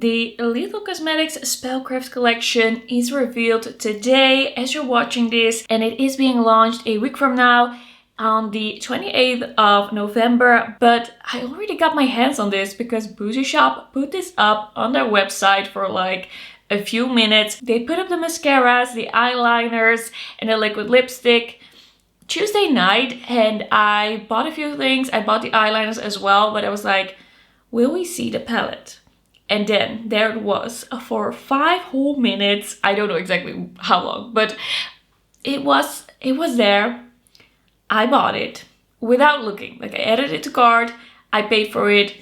The Lethal Cosmetics Spellcraft collection is revealed today as you're watching this, and it is being launched a week from now on the 28th of November. But I already got my hands on this because Boozy Shop put this up on their website for like a few minutes. They put up the mascaras, the eyeliners, and the liquid lipstick Tuesday night, and I bought a few things. I bought the eyeliners as well, but I was like, will we see the palette? And then there it was for 5 whole minutes. I don't know exactly how long, but it was there. I bought it without looking. Like, I added it to cart, I paid for it,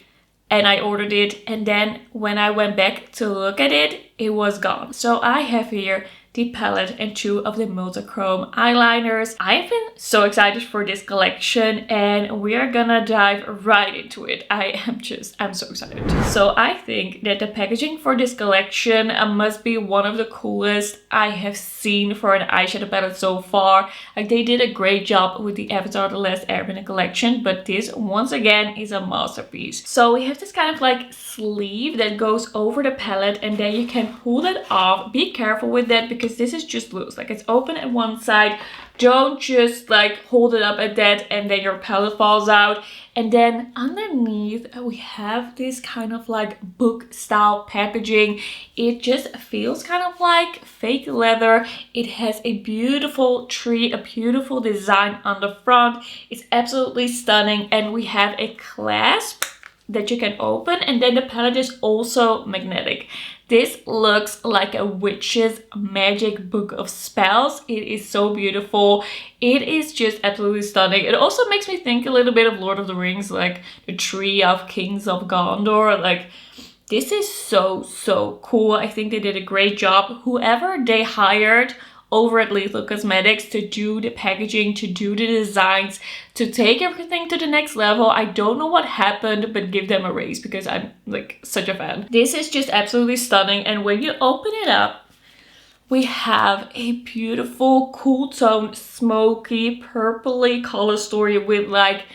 and I ordered it. And then when I went back to look at it, it was gone. So I have here the palette and 2 of the multichrome eyeliners. I've been so excited for this collection, and we are gonna dive right into it. I'm so excited. So I think that the packaging for this collection must be one of the coolest I have seen for an eyeshadow palette so far. Like, they did a great job with the Avatar: The Last Airbender collection, but this once again is a masterpiece. So we have this kind of like sleeve that goes over the palette, and then you can pull that off. Be careful with that because this is just loose. Like, it's open at one side. Don't just like hold it up at that and then your palette falls out. And then underneath we have this kind of like book style packaging. It just feels kind of like fake leather. It has a beautiful tree, a beautiful design on the front. It's absolutely stunning, and we have a clasp that you can open, and then the palette is also magnetic. This looks like a witch's magic book of spells. It is so beautiful. It is just absolutely stunning. It also makes me think a little bit of Lord of the Rings, like the Tree of Kings of Gondor. Like, this is so cool. I think they did a great job. Whoever they hired over at Lethal Cosmetics to do the packaging, to do the designs, to take everything to the next level. I don't know what happened, but give them a raise because I'm like such a fan. This is just absolutely stunning, and when you open it up, we have a beautiful cool tone, smoky, purpley color story with like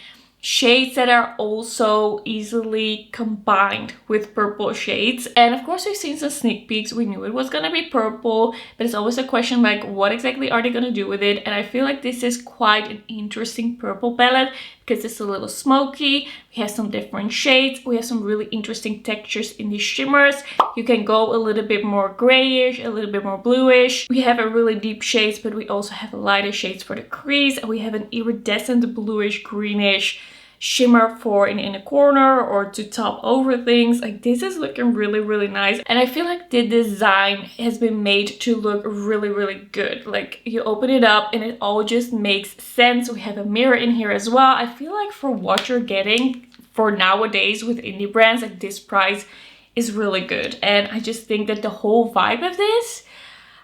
shades that are also easily combined with purple shades. And of course, we've seen some sneak peeks. We knew it was gonna be purple, but it's always a question like, what exactly are they gonna do with it? And I feel like this is quite an interesting purple palette because it's a little smoky. We have some different shades. We have some really interesting textures in these shimmers. You can go a little bit more grayish, a little bit more bluish. We have a really deep shades, but we also have lighter shades for the crease. We have an iridescent bluish greenish shimmer for in the corner or to top over things. Like, this is looking really nice, and I feel like the design has been made to look really good. Like, you open it up and it all just makes sense. We have a mirror in here as well. I feel like for what you're getting for nowadays with indie brands, like, this price is really good. And I just think that the whole vibe of this,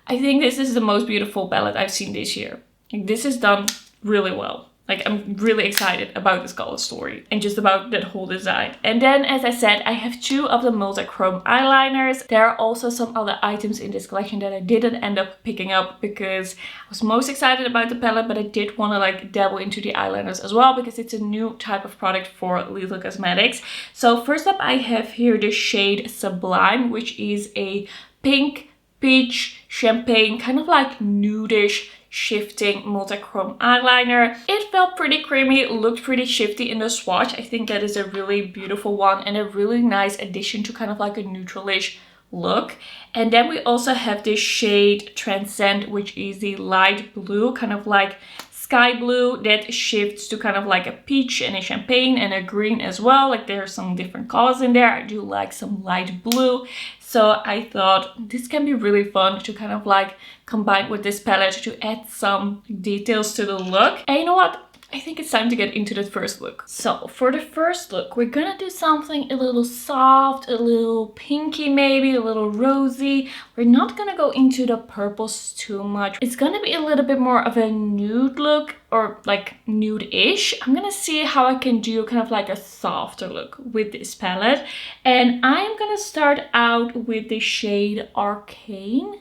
I think this is the most beautiful palette I've seen this year. Like, this is done really well. Like, I'm really excited about this color story and just about that whole design. And then, as I said, I have 2 of the multichrome eyeliners. There are also some other items in this collection that I didn't end up picking up because I was most excited about the palette, but I did want to like dabble into the eyeliners as well because it's a new type of product for Lethal Cosmetics. So first up, I have here the shade Sublime, which is a pink, peach, champagne, kind of like nudish shifting multichrome eyeliner. It felt pretty creamy, it looked pretty shifty in the swatch. I think that is a really beautiful one and a really nice addition to kind of like a neutralish look. And then we also have this shade Transcend, which is the light blue, kind of like sky blue that shifts to kind of like a peach and a champagne and a green as well. Like, there are some different colors in there. I do like some light blue. So I thought this can be really fun to kind of like combine with this palette to add some details to the look. And you know what? I think it's time to get into the first look. So for the first look, we're gonna do something a little soft, a little pinky maybe, a little rosy. We're not gonna go into the purples too much. It's gonna be a little bit more of a nude look, or like nude-ish. I'm gonna see how I can do kind of like a softer look with this palette. And I'm gonna start out with the shade Arcane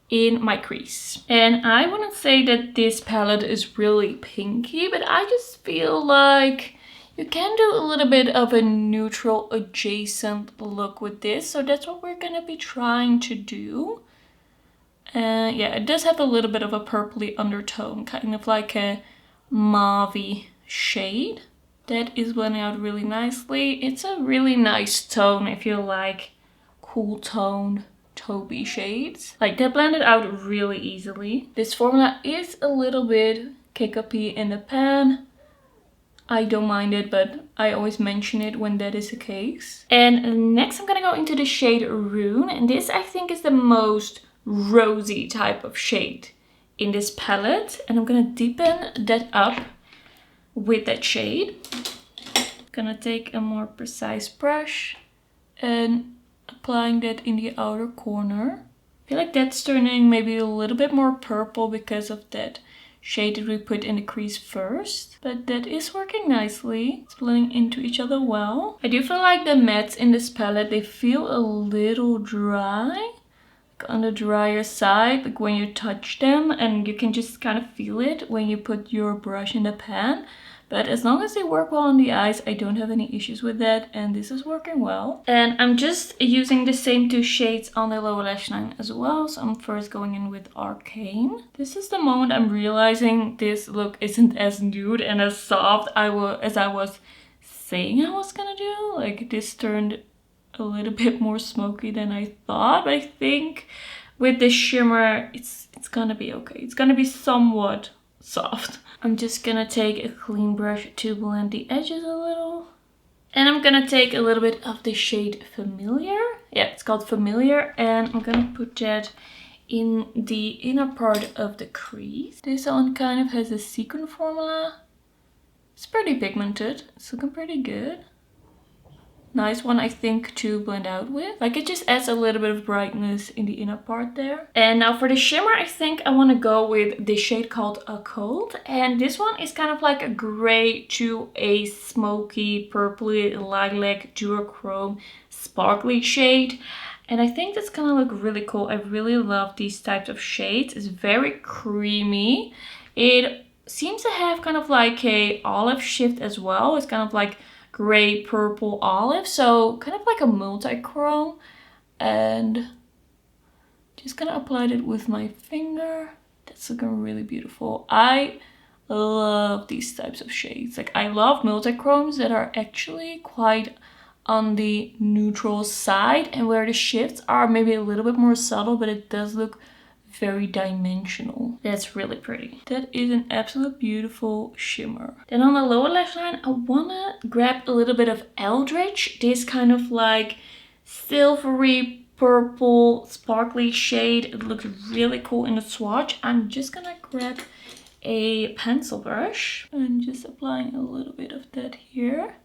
in my crease. And I wouldn't say that this palette is really pinky, but I just feel like You can do a little bit of a neutral adjacent look with this, so that's what we're gonna be trying to do. Yeah, it does have a little bit of a purpley undertone, kind of like a mauve shade. That is blending out really nicely. It's a really nice tone if you like cool toned taupey shades. Like, that blended out really easily. This formula is a little bit kick-uppy in the pan. I don't mind it, but I always mention it when that is the case. And next I'm gonna go into the shade Rune, and this I think is the most rosy type of shade in this palette, and I'm gonna deepen that up with that shade. Gonna take a more precise brush and applying that in the outer corner. I feel like that's turning maybe a little bit more purple because of that shade that we put in the crease first, but that is working nicely. It's blending into each other well. I do feel like the mattes in this palette, they feel a little dry, like on the drier side, like when you touch them, and you can just kind of feel it when you put your brush in the pan. But as long as they work well on the eyes, I don't have any issues with that, and this is working well. And I'm just using the same two shades on the lower lash line as well. So I'm first going in with Arcane. This is the moment I'm realizing this look isn't as nude and as soft as I was saying I was gonna do. Like, this turned a little bit more smoky than I thought. But I think with the shimmer, it's gonna be okay. It's gonna be somewhat soft. I'm just gonna take a clean brush to blend the edges a little. And I'm gonna take a little bit of the shade Familiar. Yeah, it's called Familiar. And I'm gonna put that in the inner part of the crease. This one kind of has a sequin formula. It's pretty pigmented. It's looking pretty good. Nice one, I think, to blend out with. Like, it just adds a little bit of brightness in the inner part there. And now for the shimmer, I think I want to go with the shade called Occult. And this one is kind of like a gray to a smoky, purpley, lilac, duochrome, sparkly shade. And I think that's gonna look really cool. I really love these types of shades. It's very creamy. It seems to have kind of like a olive shift as well. It's kind of like gray, purple, olive, so kind of like a multi-chrome. And just gonna apply it with my finger. That's looking really beautiful. I love these types of shades. Like, I love multi-chromes that are actually quite on the neutral side, and where the shifts are maybe a little bit more subtle, but it does look very dimensional. That's really pretty. That is an absolute beautiful shimmer. Then on the lower lash line, I wanna grab a little bit of Eldritch. This kind of like silvery purple sparkly shade. It looks really cool in the swatch. I'm just gonna grab a pencil brush and just applying a little bit of that here.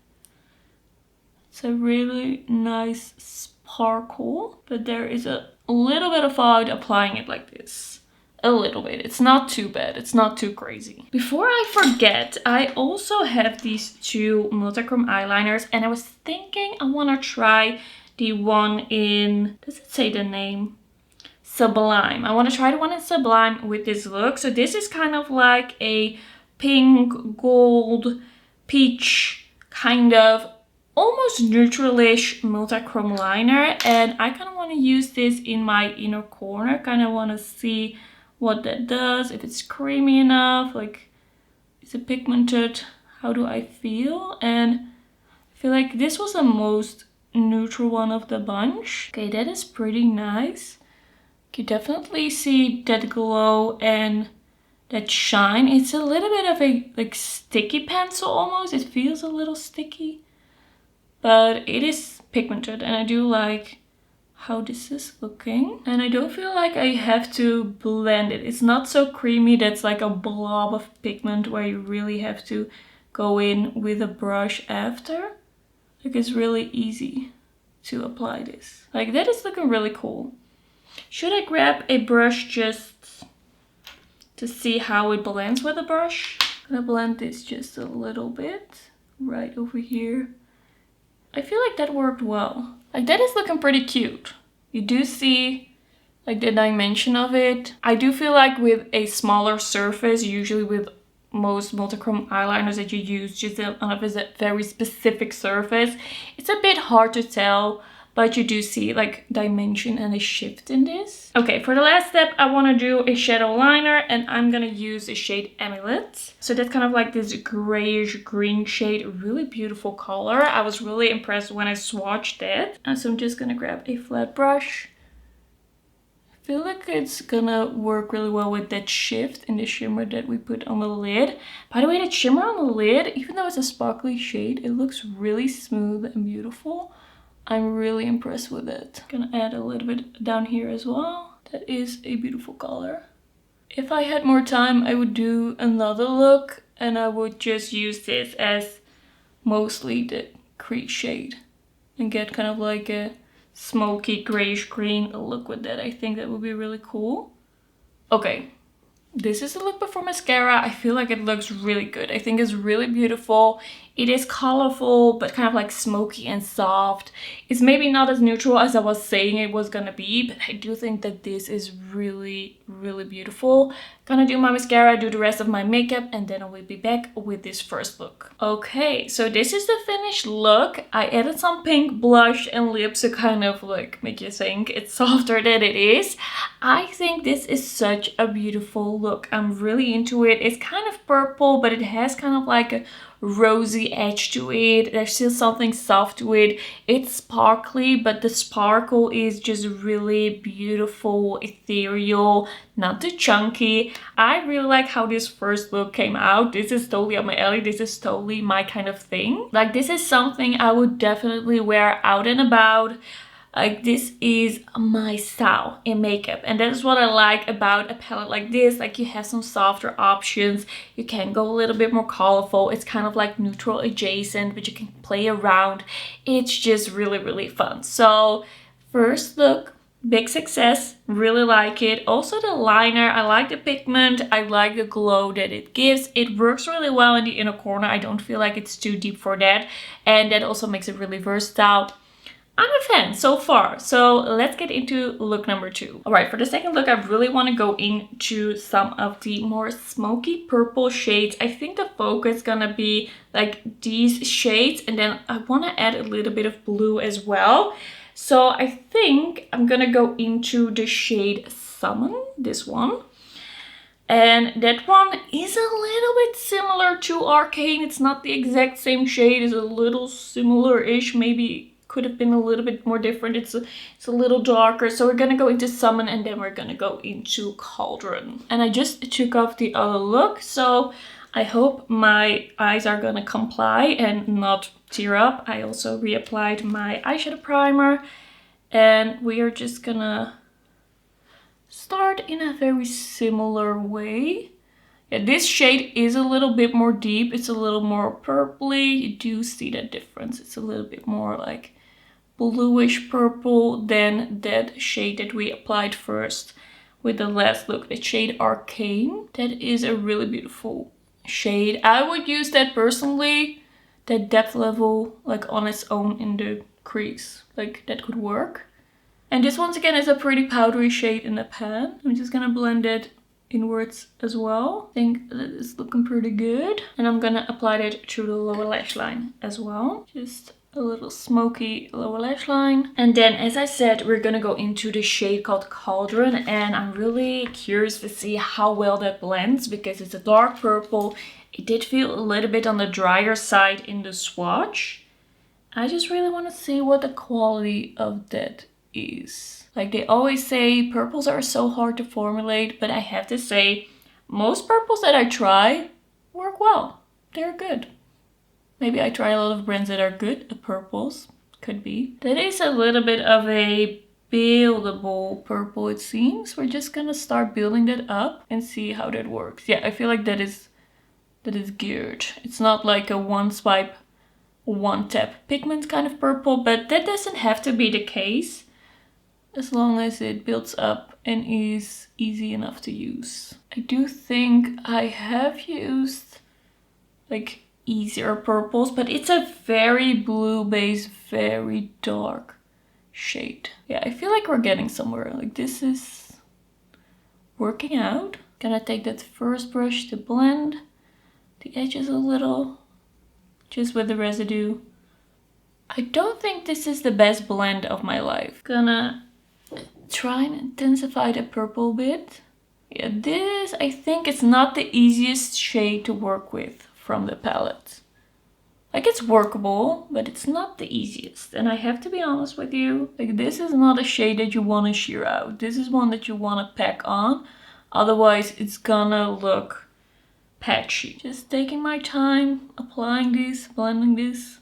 It's a really nice sparkle, but there is a little bit of fog applying it like this. A little bit. It's not too bad. It's not too crazy. Before I forget, I also have these two multichrome eyeliners, and I was thinking I want to try the one in, does it say the name? Sublime. I want to try the one in Sublime with this look. So this is kind of like a pink, gold, peach kind of almost neutralish multi-chrome liner, and I kind of want to use this in my inner corner. Kind of want to see what that does, if it's creamy enough, like, is it pigmented, how do I feel? And I feel like this was the most neutral one of the bunch. Okay, that is pretty nice. You definitely see that glow and that shine. It's a little bit of a like sticky pencil almost. It feels a little sticky, but it is pigmented, and I do like how this is looking. And I don't feel like I have to blend it. It's not so creamy that's like a blob of pigment where you really have to go in with a brush after. Like, it's really easy to apply this. Like, that is looking really cool. Should I grab a brush just to see how it blends with a brush? I'm gonna blend this just a little bit right over here. I feel like that worked well. Like, that is looking pretty cute. You do see like the dimension of it. I do feel like with a smaller surface, usually with most multichrome eyeliners that you use just on a very specific surface, it's a bit hard to tell, but you do see like dimension and a shift in this. Okay, for the last step, I want to do a shadow liner, and I'm gonna use the shade Amulet. So that's kind of like this grayish green shade, really beautiful color. I was really impressed when I swatched it. And so I'm just gonna grab a flat brush. I feel like it's gonna work really well with that shift in the shimmer that we put on the lid. By the way, that shimmer on the lid, even though it's a sparkly shade, it looks really smooth and beautiful. I'm really impressed with it. Gonna add a little bit down here as well. That is a beautiful color. If I had more time, I would do another look, and I would just use this as mostly the crease shade and get kind of like a smoky grayish green look with that. I think that would be really cool. Okay, this is the look before mascara. I feel like it looks really good. I think it's really beautiful. It is colorful, but kind of like smoky and soft. It's maybe not as neutral as I was saying it was gonna be, but I do think that this is really, really beautiful. Gonna do my mascara, do the rest of my makeup, and then I will be back with this first look. Okay, so this is the finished look. I added some pink blush and lips to kind of like make you think it's softer than it is. I think this is such a beautiful look. I'm really into it. It's kind of purple, but it has kind of like a rosy edge to it. There's still something soft to it. It's sparkly, but the sparkle is just really beautiful, ethereal, not too chunky. I really like how this first look came out. This is totally up my alley. This is totally my kind of thing. Like, this is something I would definitely wear out and about. Like, this is my style in makeup, and that is what I like about a palette like this. Like, you have some softer options, you can go a little bit more colorful. It's kind of like neutral adjacent, but you can play around. It's just really, really fun. So first look, big success, really like it. Also the liner, I like the pigment, I like the glow that it gives. It works really well in the inner corner. I don't feel like it's too deep for that, and that also makes it really versatile. I'm a fan so far. So let's get into look number 2. All right, for the second look, I really want to go into some of the more smoky purple shades. I think the focus is gonna be like these shades, and then I want to add a little bit of blue as well. So I think I'm gonna go into the shade Summon, this one. And that one is a little bit similar to Arcane. It's not the exact same shade, it's a little similar-ish, maybe could have been a little bit more different. It's a little darker. So we're gonna go into Summon, and then we're gonna go into Cauldron. And I just took off the other look, so I hope my eyes are gonna comply and not tear up. I also reapplied my eyeshadow primer, and we are just gonna start in a very similar way. Yeah, this shade is a little bit more deep. It's a little more purpley. You do see that difference. It's a little bit more like bluish purple than that shade that we applied first with the last look, the shade Arcane. That is a really beautiful shade. I would use that personally, that depth level, like on its own in the crease. Like, that could work. And this once again is a pretty powdery shade in the pan. I'm just gonna blend it inwards as well. I think that is looking pretty good. And I'm gonna apply that to the lower lash line as well. Just a little smoky lower lash line. And then, as I said, we're gonna go into the shade called Cauldron, and I'm really curious to see how well that blends because it's a dark purple. It did feel a little bit on the drier side in the swatch. I just really want to see what the quality of that is. Like, they always say purples are so hard to formulate, but I have to say most purples that I try work well. They're good. Maybe I try a lot of brands that are good at purples. Could be. That is a little bit of a buildable purple, it seems. We're just gonna start building that up and see how that works. Yeah, I feel like that is geared. It's not like a one swipe, one tap pigment kind of purple, but that doesn't have to be the case as long as it builds up and is easy enough to use. I do think I have used like easier purples, but it's a very blue base, very dark shade. Yeah, I feel like we're getting somewhere. Like, this is working out. Gonna take that first brush to blend. the edges a little, just with the residue. I don't think this is the best blend of my life. Gonna try and intensify the purple bit. Yeah, this, I think it's not the easiest shade to work with from the palette. Like, it's workable, but it's not the easiest. And I have to be honest with you, like, this is not a shade that you want to sheer out. This is one that you want to pack on. Otherwise, it's gonna look patchy. Just taking my time, applying this, blending this,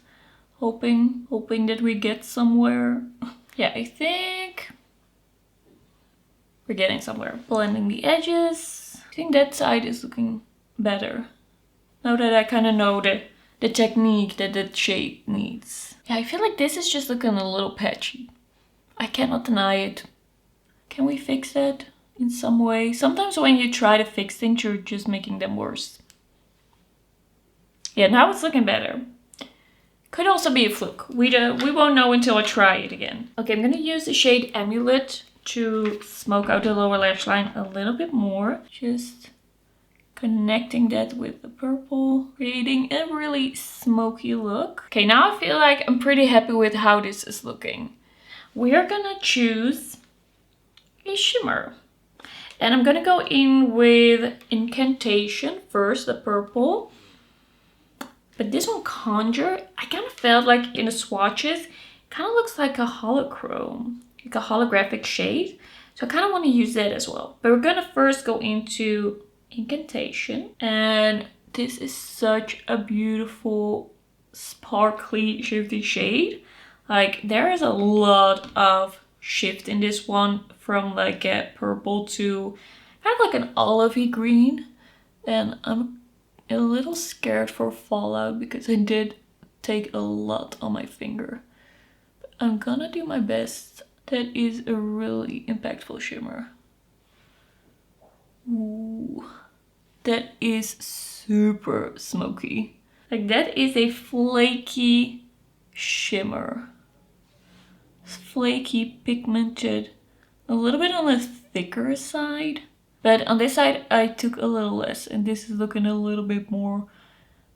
hoping that we get somewhere. Yeah, I think we're getting somewhere. Blending the edges. I think that side is looking better. Now that I kind of know the technique that that shade needs. Yeah, I feel like this is just looking a little patchy. I cannot deny it. Can we fix that in some way? Sometimes when you try to fix things, you're just making them worse. Yeah, now it's looking better. Could also be a fluke. We won't know until I try it again. Okay, I'm gonna use the shade Amulet to smoke out the lower lash line a little bit more. Just connecting that with the purple, creating a really smoky look. Okay, now I feel like I'm pretty happy with how this is looking. We are gonna choose a shimmer. And I'm gonna go in with Incantation first, the purple. But this one, Conjure, I kind of felt like in the swatches, kind of looks like a holochrome, like a holographic shade. So I kind of want to use that as well. But we're gonna first go into Incantation, and this is such a beautiful sparkly shifty shade. Like, there is a lot of shift in this one, from like a purple to kind of like an olivey green, and I'm a little scared for fallout because I did take a lot on my finger, but I'm gonna do my best. That is a really impactful shimmer. Ooh. That is super smoky. Like, that is a flaky shimmer. Flaky, pigmented, a little bit on the thicker side. But on this side, I took a little less, and this is looking a little bit more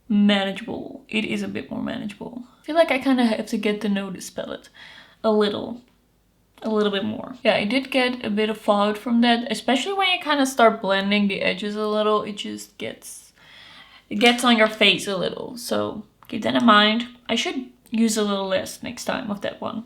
manageable. It is a bit more manageable. I feel like I kind of have to get to know this palette a little bit more. Yeah, I did get a bit of fallout from that, especially when you kind of start blending the edges a little. It just gets on your face a little. So keep that in mind. I should use a little less next time of that one.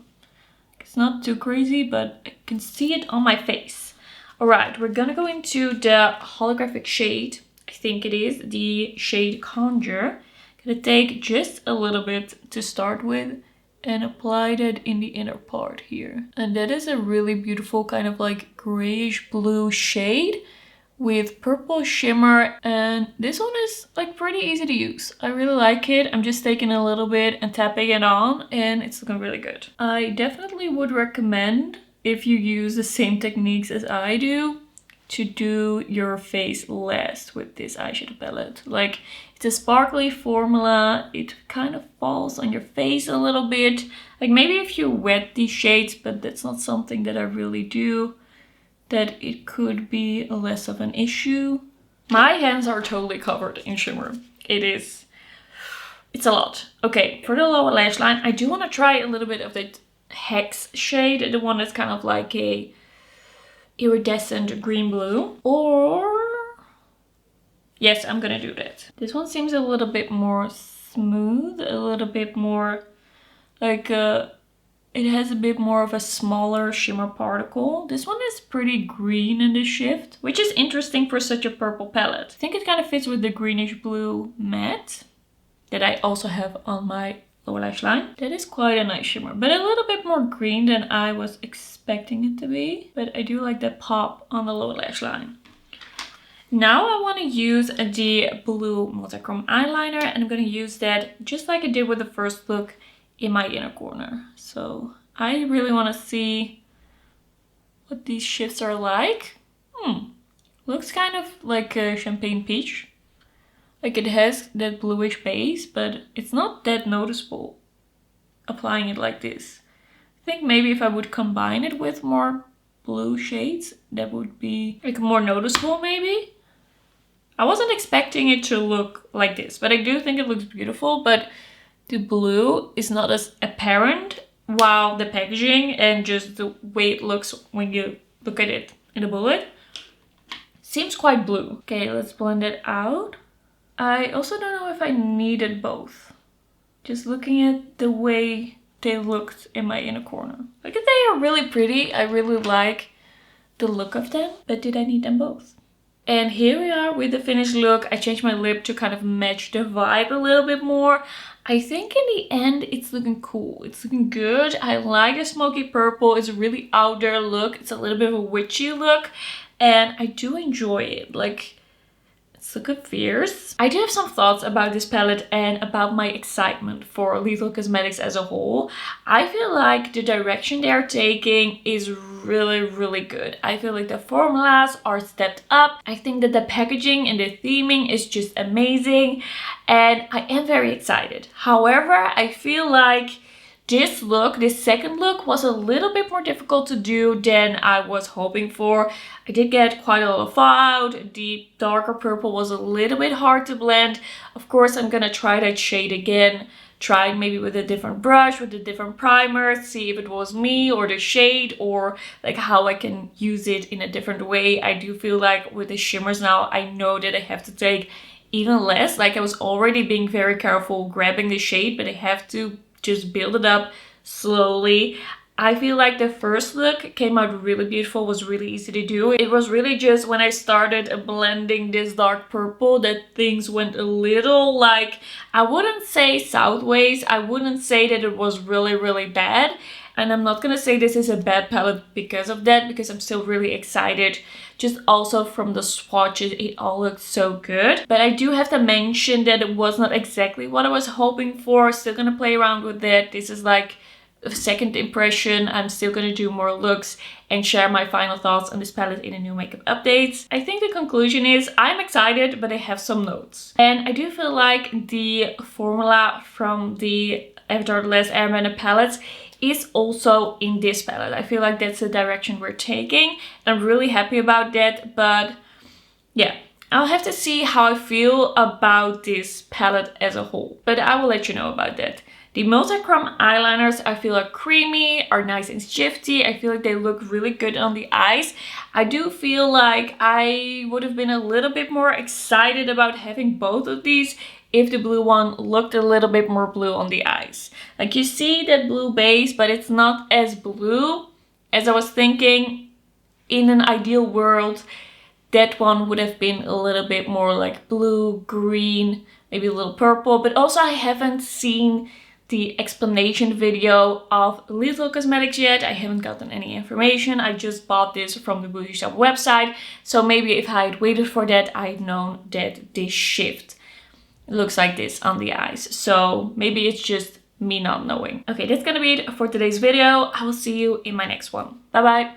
It's not too crazy, but I can see it on my face. All right, we're gonna go into the holographic shade. I think it is the shade Conjure. Gonna take just a little bit to start with and apply that in the inner part here. And that is a really beautiful kind of like grayish blue shade with purple shimmer, and this one is like pretty easy to use. I really like it. I'm just taking a little bit and tapping it on, and it's looking really good. I definitely would recommend, if you use the same techniques as I do, to do your face last with this eyeshadow palette. Like, it's a sparkly formula. It kind of falls on your face a little bit. Like, maybe if you wet these shades, but that's not something that I really do, that it could be less of an issue. My hands are totally covered in shimmer. It's a lot. Okay, for the lower lash line, I do want to try a little bit of that Hex shade, the one that's kind of like a iridescent green blue. Or yes, I'm gonna do that. This one seems a little bit more smooth, a little bit more like it has a bit more of a smaller shimmer particle. This one is pretty green in the shift, which is interesting for such a purple palette. I think it kind of fits with the greenish blue matte that I also have on my lower lash line. That is quite a nice shimmer, but a little bit more green than I was expecting it to be. But I do like that pop on the lower lash line. Now I want to use the blue multichrome eyeliner, and I'm going to use that just like I did with the first look in my inner corner. So I really want to see what these shifts are like. Looks kind of like a champagne peach. Like, it has that bluish base, but it's not that noticeable applying it like this. I think maybe if I would combine it with more blue shades, that would be like more noticeable maybe. I wasn't expecting it to look like this, but I do think it looks beautiful, but the blue is not as apparent, while the packaging and just the way it looks when you look at it in the bullet seems quite blue. Okay, let's blend it out. I also don't know if I needed both. Just looking at the way they looked in my inner corner. Like, they are really pretty. I really like the look of them, but did I need them both? And here we are with the finished look. I changed my lip to kind of match the vibe a little bit more. I think in the end it's looking cool. It's looking good. I like the smoky purple. It's a really out there look. It's a little bit of a witchy look. And I do enjoy it. Like, it's looking fierce. I do have some thoughts about this palette and about my excitement for Lethal Cosmetics as a whole. I feel like the direction they are taking is really good. I feel like the formulas are stepped up. I think that the packaging and the theming is just amazing, and I am very excited. However, I feel like this look, this second look, was a little bit more difficult to do than I was hoping for. I did get quite a lot of fallout. The darker purple was a little bit hard to blend. Of course, I'm gonna try that shade again. Try it maybe with a different brush, with a different primer, see if it was me or the shade, or like how I can use it in a different way. I do feel like with the shimmers now, I know that I have to take even less. Like, I was already being very careful grabbing the shade, but I have to just build it up slowly. I feel like the first look came out really beautiful, was really easy to do. It was really just when I started blending this dark purple that things went a little, like, I wouldn't say sideways. I wouldn't say that it was really bad. And I'm not gonna say this is a bad palette because of that, because I'm still really excited. Just also from the swatches, it all looks so good. But I do have to mention that it was not exactly what I was hoping for. Still gonna play around with that. This is like a second impression. I'm still gonna do more looks and share my final thoughts on this palette in a new makeup updates. I think the conclusion is I'm excited, but I have some notes. And I do feel like the formula from the Avatar The Last Airbender palettes is also in this palette. I feel like that's the direction we're taking. I'm really happy about that, but yeah, I'll have to see how I feel about this palette as a whole, but I will let you know about that. The multi-chrome eyeliners I feel are creamy, are nice and shifty. I feel like they look really good on the eyes. I do feel like I would have been a little bit more excited about having both of these if the blue one looked a little bit more blue on the eyes. Like, you see that blue base, but it's not as blue as I was thinking. In an ideal world, that one would have been a little bit more like blue, green, maybe a little purple. But also, I haven't seen the explanation video of Lethal Cosmetics yet. I haven't gotten any information. I just bought this from the Bougie Shop website. So maybe if I had waited for that, I'd known that this shift looks like this on the eyes. So maybe it's just me not knowing. Okay, that's gonna be it for today's video. I will see you in my next one. Bye bye.